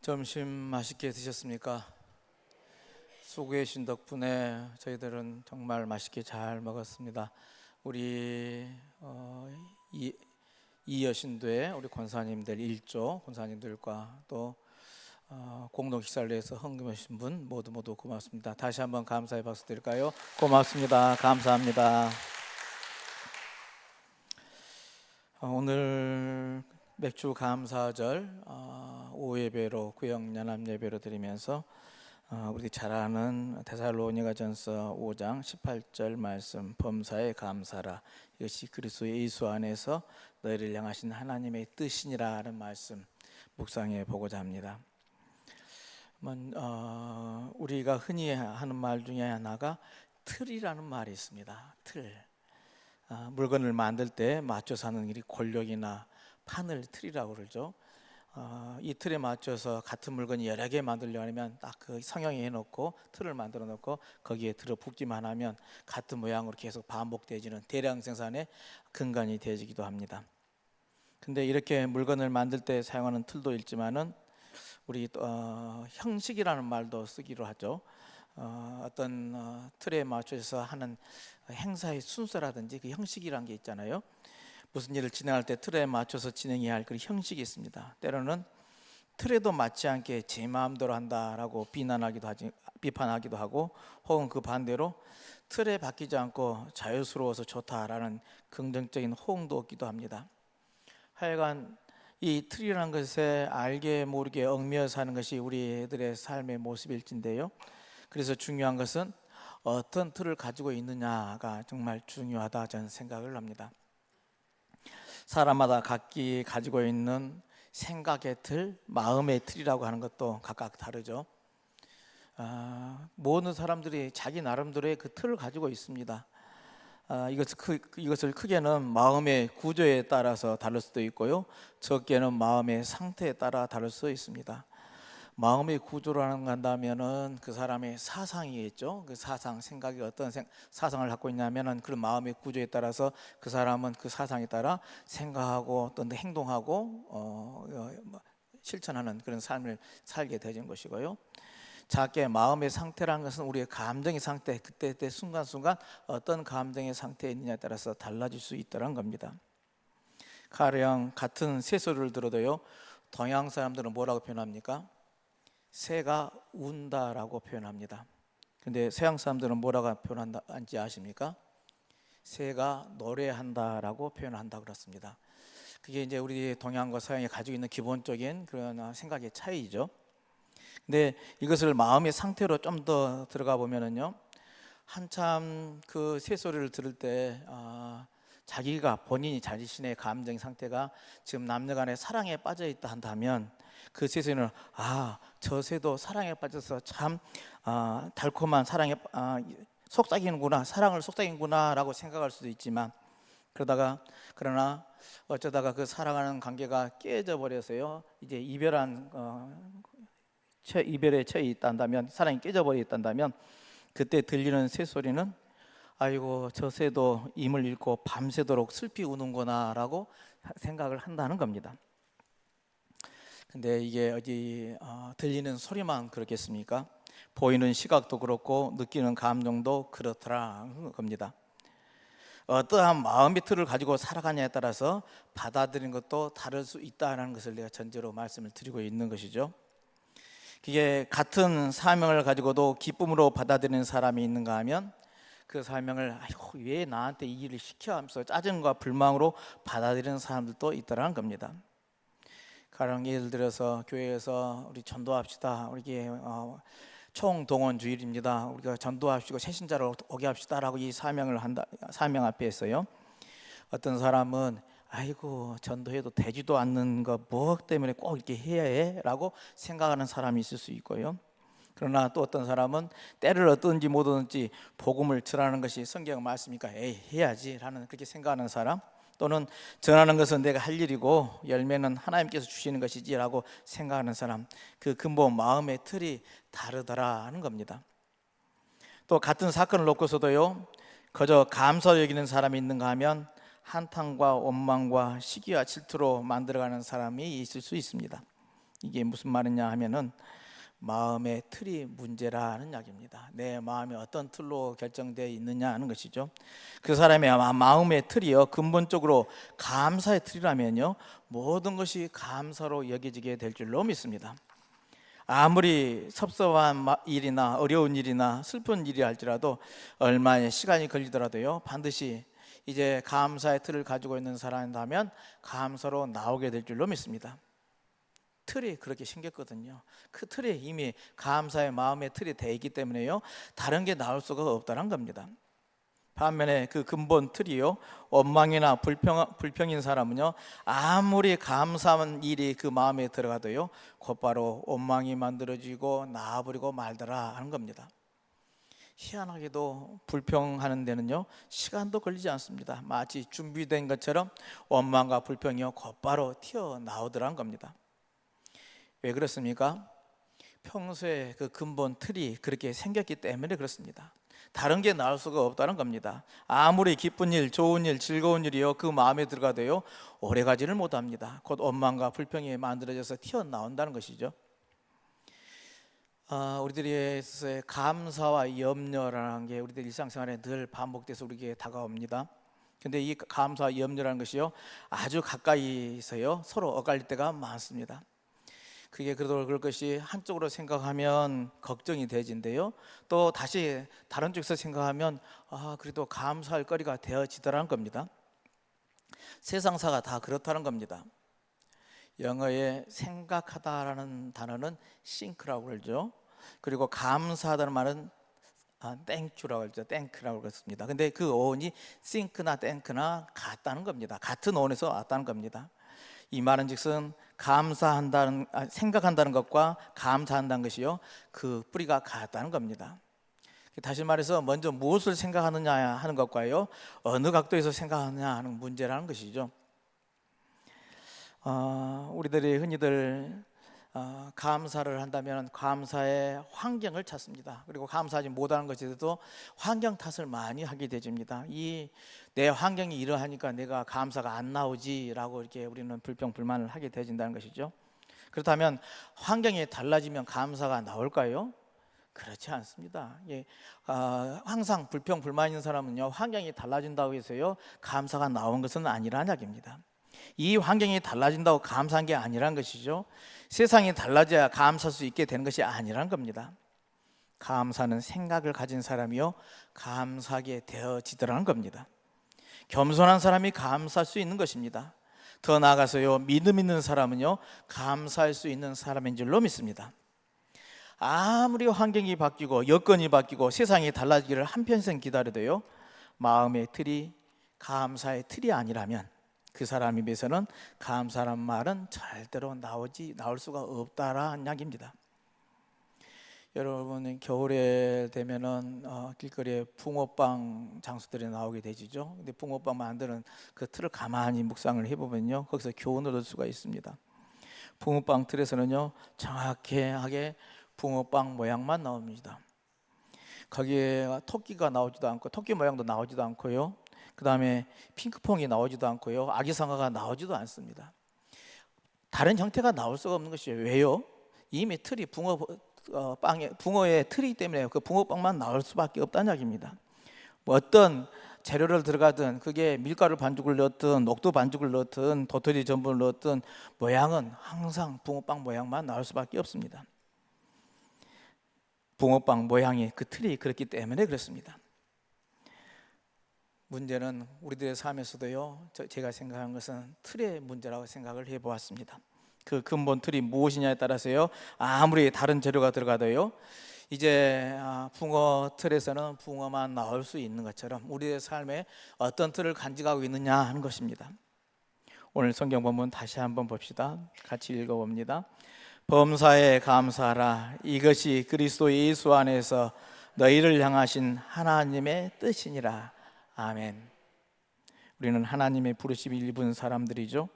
점심 맛있게 드셨습니까? 수고해 주신 덕분에 저희들은 정말 맛있게 잘 먹었습니다. 우리 이여신도의 우리 권사님들 일조 권사님들과 또 공동 식사를 위해서 헌금하신 분 모두 고맙습니다. 다시 한번 감사의 박수 드릴까요? 고맙습니다. 감사합니다. 오늘 맥주 감사절 오예배로 구역연합예배로 드리면서 우리 잘 아는 데살로니가전서 5장 18절 말씀, 범사에 감사라, 이것이 그리스도 예수 안에서 너희를 향하신 하나님의 뜻이니라 하는 말씀 묵상해 보고자 합니다. 우리가 흔히 하는 말 중에 하나가 틀이라는 말이 있습니다. 틀. 물건을 만들 때 맞춰서 하는 일이 권력이나 판을 틀이라고 그러죠. 이 틀에 맞춰서 같은 물건이 여러 개 만들려고 하면 딱 그 성형에 해놓고 틀을 만들어 놓고 거기에 들어붙기만 하면 같은 모양으로 계속 반복되어지는 대량 생산의 근간이 되어지기도 합니다. 근데 이렇게 물건을 만들 때 사용하는 틀도 있지만은 우리 형식이라는 말도 쓰기로 하죠. 어떤 틀에 맞춰서 하는 행사의 순서라든지 그 형식이라는 게 있잖아요. 무슨 일을 진행할 때 틀에 맞춰서 진행해야 할 그 형식이 있습니다. 때로는 틀에도 맞지 않게 제 마음대로 한다라고 비판하기도 하고, 혹은 그 반대로 틀에 박히지 않고 자유스러워서 좋다라는 긍정적인 호응도 얻기도 합니다. 하여간 이 틀이라는 것에 알게 모르게 얽매여 사는 것이 우리들의 삶의 모습일진데요. 그래서 중요한 것은 어떤 틀을 가지고 있느냐가 정말 중요하다 저는 생각을 합니다. 사람마다 각기 가지고 있는 생각의 틀, 마음의 틀이라고 하는 것도 각각 다르죠. 모든 사람들이 자기 나름대로의 그 틀을 가지고 있습니다. 이것을 크게는 마음의 구조에 따라서 다를 수도 있고요, 적게는 마음의 상태에 따라 다를 수 있습니다. 마음의 구조라는 거 한다면은 그 사람의 사상이겠죠. 그 사상, 생각이 어떤 사상을 갖고 있냐면은 그 마음의 구조에 따라서 그 사람은 그 사상에 따라 생각하고 또 행동하고 실천하는 그런 삶을 살게 되는 것이고요. 작게 마음의 상태라는 것은 우리의 감정의 상태, 그때 순간순간 어떤 감정의 상태에 있느냐에 따라서 달라질 수 있다는 겁니다. 가령 같은 새소리를 들어도요, 동양 사람들은 뭐라고 표현합니까? 새가 운다라고 표현합니다. 근데 서양 사람들은 뭐라고 표현한지 아십니까? 새가 노래한다라고 표현한다 그렇습니다. 그게 이제 우리 동양과 서양이 가지고 있는 기본적인 그런 생각의 차이죠. 근데 이것을 마음의 상태로 좀 더 들어가 보면은요, 한참 그 새소리를 들을 때 자기가 본인이 자신의 감정 상태가 지금 남녀간의 사랑에 빠져 있다 한다면 그 새소리는 저 새도 사랑에 빠져서 참 달콤한 사랑에 속삭이는구나, 사랑을 속삭이는구나 라고 생각할 수도 있지만, 그러나 어쩌다가 그 사랑하는 관계가 깨져 버려서요, 이제 이별의 처해 있다면, 사랑이 깨져 버려 있다면 그때 들리는 새소리는 아이고 저 새도 임을 잃고 밤새도록 슬피 우는구나 라고 생각을 한다는 겁니다. 근데 이게 어디 들리는 소리만 그렇겠습니까? 보이는 시각도 그렇고 느끼는 감정도 그렇더라는 겁니다. 어떠한 마음의 틀을 가지고 살아가냐에 따라서 받아들이는 것도 다를 수 있다는 것을 내가 전제로 말씀을 드리고 있는 것이죠. 그게 같은 사명을 가지고도 기쁨으로 받아들이는 사람이 있는가 하면 그 사명을 왜 나한테 이 일을 시켜 하면서 짜증과 불만으로 받아들이는 사람들도 있다는 겁니다. 가령 예를 들어서 교회에서 우리 전도합시다, 우리 총동원 주일입니다, 우리가 전도합시고 새신자를 오게 합시다라고 이 사명 앞에 했어요. 어떤 사람은 아이고 전도해도 되지도 않는 거 뭐 때문에 꼭 이렇게 해야 해? 라고 생각하는 사람이 있을 수 있고요. 그러나 또 어떤 사람은 때를 얻든지 못 얻든지 복음을 전하는 것이 성경 말씀이니까 해야지 라는 그렇게 생각하는 사람, 또는 전하는 것은 내가 할 일이고 열매는 하나님께서 주시는 것이지 라고 생각하는 사람, 그 근본 마음의 틀이 다르더라 하는 겁니다. 또 같은 사건을 놓고서도요, 그저 감사 여기는 사람이 있는가 하면 한탄과 원망과 시기와 질투로 만들어가는 사람이 있을 수 있습니다. 이게 무슨 말이냐 하면은 마음의 틀이 문제라는 이야기입니다. 내 마음이 어떤 틀로 결정되어 있느냐 하는 것이죠. 그 사람의 마음의 틀이요, 근본적으로 감사의 틀이라면요, 모든 것이 감사로 여겨지게 될 줄로 믿습니다. 아무리 섭섭한 일이나 어려운 일이나 슬픈 일이 할지라도, 얼마의 시간이 걸리더라도요, 반드시 이제 감사의 틀을 가지고 있는 사람이라면 감사로 나오게 될 줄로 믿습니다. 틀이 그렇게 생겼거든요. 그 틀에 이미 감사의 마음의 틀이 돼 있기 때문에요, 다른 게 나올 수가 없다는 겁니다. 반면에 그 근본 틀이요, 원망이나 불평인 사람은요, 아무리 감사한 일이 그 마음에 들어가도요, 곧바로 원망이 만들어지고 나아버리고 말더라 하는 겁니다. 희한하게도 불평하는 데는요, 시간도 걸리지 않습니다. 마치 준비된 것처럼 원망과 불평이요, 곧바로 튀어나오더라는 겁니다. 왜 그렇습니까? 평소에 그 근본 틀이 그렇게 생겼기 때문에 그렇습니다. 다른 게 나올 수가 없다는 겁니다. 아무리 기쁜 일, 좋은 일, 즐거운 일이요, 그 마음에 들어가도요, 오래가지를 못합니다. 곧 원망과 불평이 만들어져서 튀어나온다는 것이죠. 우리들의 감사와 염려라는 게 우리들 일상생활에 늘 반복돼서 우리에게 다가옵니다. 근데 이 감사와 염려라는 것이요, 아주 가까이서요, 서로 엇갈릴 때가 많습니다. 그게 그럴 것이 한쪽으로 생각하면 걱정이 되진데요, 또 다시 다른 쪽에서 생각하면 그래도 감사할 거리가 되어지더라는 겁니다. 세상사가 다 그렇다는 겁니다. 영어에 생각하다라는 단어는 think라고 그러죠. 그리고 감사하다는 말은 thank라고 그러죠. thank라고 그렇습니다. 근데 그 어원이 think나 think나 같다는 겁니다. 같은 어원에서 왔다는 겁니다. 이 말은 즉슨 생각한다는 것과 감사한다는 것이요, 그 뿌리가 같다는 겁니다. 다시 말해서 먼저 무엇을 생각하느냐 하는 것과요, 어느 각도에서 생각하느냐 하는 문제라는 것이죠. 우리들이 흔히들 감사를 한다면 감사의 환경을 찾습니다. 그리고 감사하지 못하는 것에도 환경 탓을 많이 하게 되집니다. 내 환경이 이러하니까 내가 감사가 안 나오지라고 이렇게 우리는 불평불만을 하게 되진다는 것이죠. 그렇다면 환경이 달라지면 감사가 나올까요? 그렇지 않습니다. 항상 불평불만 있는 사람은요, 환경이 달라진다고 해서요, 감사가 나온 것은 아니라는 이야기입니다. 이 환경이 달라진다고 감사한 게 아니란 것이죠. 세상이 달라져야 감사할 수 있게 되는 것이 아니란 겁니다. 감사는 생각을 가진 사람이요, 감사하게 되어지더라는 겁니다. 겸손한 사람이 감사할 수 있는 것입니다. 더 나아가서요, 믿음 있는 사람은요, 감사할 수 있는 사람인 줄로 믿습니다. 아무리 환경이 바뀌고 여건이 바뀌고 세상이 달라지기를 한평생 기다려도요, 마음의 틀이 감사의 틀이 아니라면 그 사람 입에서는 감사란 말은 절대로 나올 수가 없다라는 이야기입니다. 여러분, 겨울에 되면은 길거리에 붕어빵 장수들이 나오게 되지죠. 근데 붕어빵 만드는 그 틀을 가만히 묵상을 해보면요, 거기서 교훈을 얻을 수가 있습니다. 붕어빵 틀에서는요, 정확하게 붕어빵 모양만 나옵니다. 거기에 토끼가 나오지도 않고 토끼 모양도 나오지도 않고요, 그 다음에 핑크퐁이 나오지도 않고요, 아기상어가 나오지도 않습니다. 다른 형태가 나올 수가 없는 것이에요. 왜요? 이미 틀이 붕어의 틀이기 때문에 그 붕어빵만 나올 수밖에 없다는 이야기입니다. 어떤 재료를 들어가든, 그게 밀가루 반죽을 넣든 녹두 반죽을 넣든 도토리 전분을 넣든 모양은 항상 붕어빵 모양만 나올 수밖에 없습니다. 붕어빵 모양이 그 틀이 그렇기 때문에 그렇습니다. 문제는 우리들의 삶에서도요, 제가 생각한 것은 틀의 문제라고 생각을 해보았습니다. 그 근본 틀이 무엇이냐에 따라서요, 아무리 다른 재료가 들어가도요, 이제 붕어 틀에서는 붕어만 나올 수 있는 것처럼 우리의 삶에 어떤 틀을 간직하고 있느냐 하는 것입니다. 오늘 성경 본문 다시 한번 봅시다. 같이 읽어봅니다. 범사에 감사하라. 이것이 그리스도 예수 안에서 너희를 향하신 하나님의 뜻이니라. 아멘. 우리는 하나님의 부르심을 입은 사람들이죠.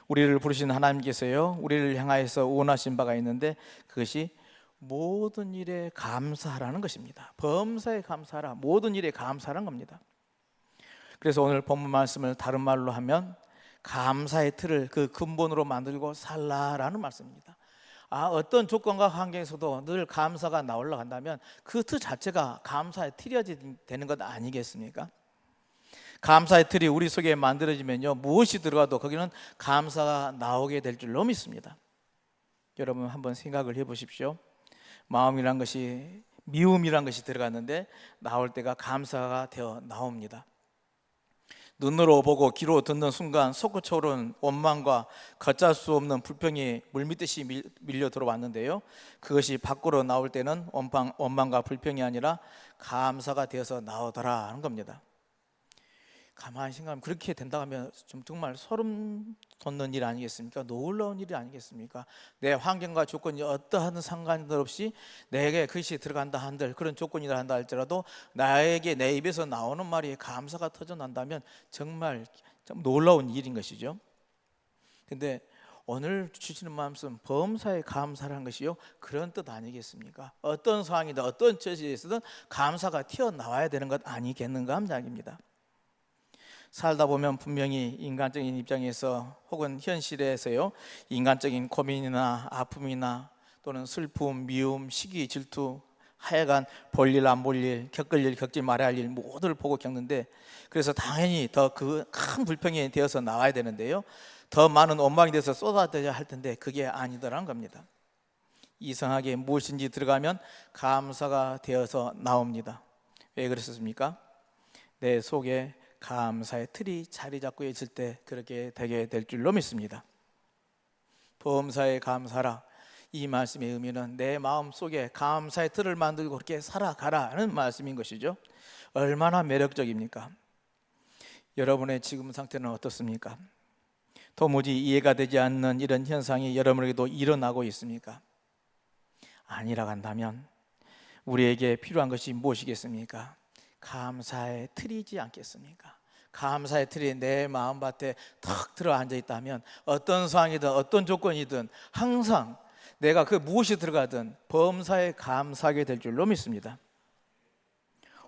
우리를 부르신 하나님께서요, 우리를 향하여서 원하신 바가 있는데, 그것이 모든 일에 감사하라는 것입니다. 범사에 감사하라, 모든 일에 감사하라는 겁니다. 그래서 오늘 본문 말씀을 다른 말로 하면 감사의 틀을 그 근본으로 만들고 살라라는 말씀입니다. 어떤 조건과 환경에서도 늘 감사가 나올라 간다면 그 틀 자체가 감사의 틀이 되는 것 아니겠습니까? 감사의 틀이 우리 속에 만들어지면요, 무엇이 들어가도 거기는 감사가 나오게 될 줄로 믿습니다. 여러분 한번 생각을 해보십시오. 마음이란 것이, 미움이란 것이 들어갔는데 나올 때가 감사가 되어 나옵니다. 눈으로 보고 귀로 듣는 순간 솟구쳐오른 원망과 걷잡을 수 없는 불평이 물밀듯이 밀려 들어왔는데요, 그것이 밖으로 나올 때는 원망과 불평이 아니라 감사가 되어서 나오더라 하는 겁니다. 가만히 생각하면 그렇게 된다 하면 좀 정말 소름 돋는 일 아니겠습니까? 놀라운 일이 아니겠습니까? 내 환경과 조건이 어떠한 상관없이 내게 그것이 들어간다 한들, 그런 조건이라 한다 할지라도 나에게 내 입에서 나오는 말이 감사가 터져난다면 정말 좀 놀라운 일인 것이죠. 근데 오늘 주시는 말씀, 범사에 감사라는 것이요, 그런 뜻 아니겠습니까? 어떤 상황이든 어떤 처지에서든 감사가 튀어나와야 되는 것 아니겠는가 하는 이야기입니다. 살다 보면 분명히 인간적인 입장에서 혹은 현실에서요, 인간적인 고민이나 아픔이나 또는 슬픔, 미움, 시기, 질투, 하여간 볼 일 안 볼 일, 겪을 일 겪지 말아야 할 일 모두를 보고 겪는데, 그래서 당연히 더 그 큰 불평이 되어서 나와야 되는데요, 더 많은 원망이 돼서 쏟아져야 할 텐데 그게 아니더라는 겁니다. 이상하게 무엇인지 들어가면 감사가 되어서 나옵니다. 왜 그랬습니까? 내 속에 감사의 틀이 자리 잡고 있을 때 그렇게 되게 될 줄로 믿습니다. 범사에 감사라, 이 말씀의 의미는 내 마음 속에 감사의 틀을 만들고 그렇게 살아가라는 말씀인 것이죠. 얼마나 매력적입니까? 여러분의 지금 상태는 어떻습니까? 도무지 이해가 되지 않는 이런 현상이 여러분에게도 일어나고 있습니까? 아니라 한다면 우리에게 필요한 것이 무엇이겠습니까? 감사의 틀이지 않겠습니까? 감사의 틀이 내 마음밭에 탁 들어 앉아 있다면 어떤 상황이든 어떤 조건이든 항상 내가 그 무엇이 들어가든 범사에 감사하게 될 줄로 믿습니다.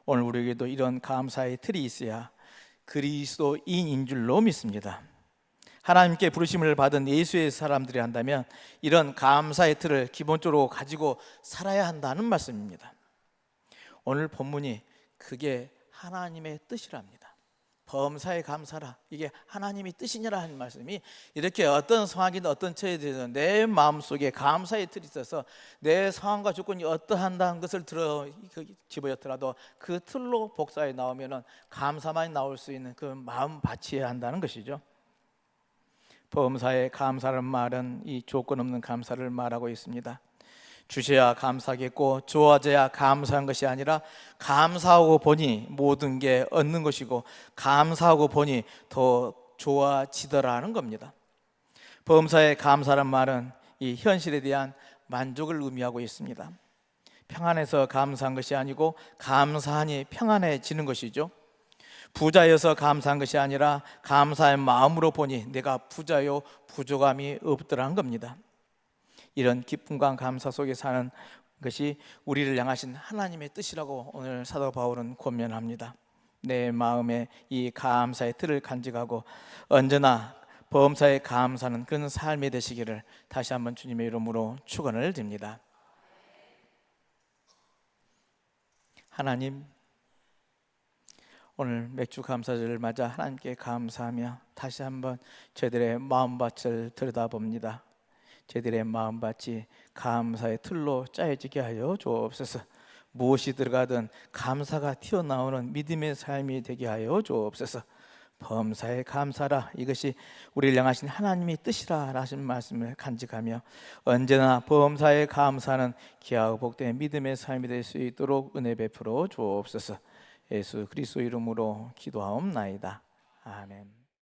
오늘 우리에게도 이런 감사의 틀이 있어야 그리스도인인 줄로 믿습니다. 하나님께 부르심을 받은 예수의 사람들이 한다면 이런 감사의 틀을 기본적으로 가지고 살아야 한다는 말씀입니다. 오늘 본문이 그게 하나님의 뜻이랍니다. 범사에 감사라, 이게 하나님의 뜻이냐라 하는 말씀이, 이렇게 어떤 상황이든 어떤 처지든 내 마음속에 감사의 틀이 있어서 내 상황과 조건이 어떠한다는 것을 집어였더라도 그 틀로 복사해 나오면 감사만 나올 수 있는 그 마음 받쳐야 한다는 것이죠. 범사에 감사라는 말은 이 조건 없는 감사를 말하고 있습니다. 주셔야 감사하겠고 주어져야 감사한 것이 아니라 감사하고 보니 모든 게 얻는 것이고 감사하고 보니 더 좋아지더라는 겁니다. 범사에 감사란 말은 이 현실에 대한 만족을 의미하고 있습니다. 평안해서 감사한 것이 아니고 감사하니 평안해지는 것이죠. 부자여서 감사한 것이 아니라 감사의 마음으로 보니 내가 부자요 부족함이 없더라는 겁니다. 이런 기쁨과 감사 속에 사는 것이 우리를 향하신 하나님의 뜻이라고 오늘 사도 바울은 권면합니다. 내 마음에 이 감사의 틀을 간직하고 언제나 범사에 감사하는 그런 삶이 되시기를 다시 한번 주님의 이름으로 축원을 드립니다. 하나님, 오늘 맥주 감사절을 맞아 하나님께 감사하며 다시 한번 저희들의 마음밭을 들여다봅니다. 저희들의 마음밭이 감사의 틀로 짜여지게 하여 주옵소서. 무엇이 들어가든 감사가 튀어나오는 믿음의 삶이 되게 하여 주옵소서. 범사에 감사라, 이것이 우리를 향하신 하나님의 뜻이라 하신 말씀을 간직하며 언제나 범사에 감사하는 귀하고 복된 믿음의 삶이 될 수 있도록 은혜 베풀어 주옵소서. 예수 그리스도 이름으로 기도하옵나이다. 아멘.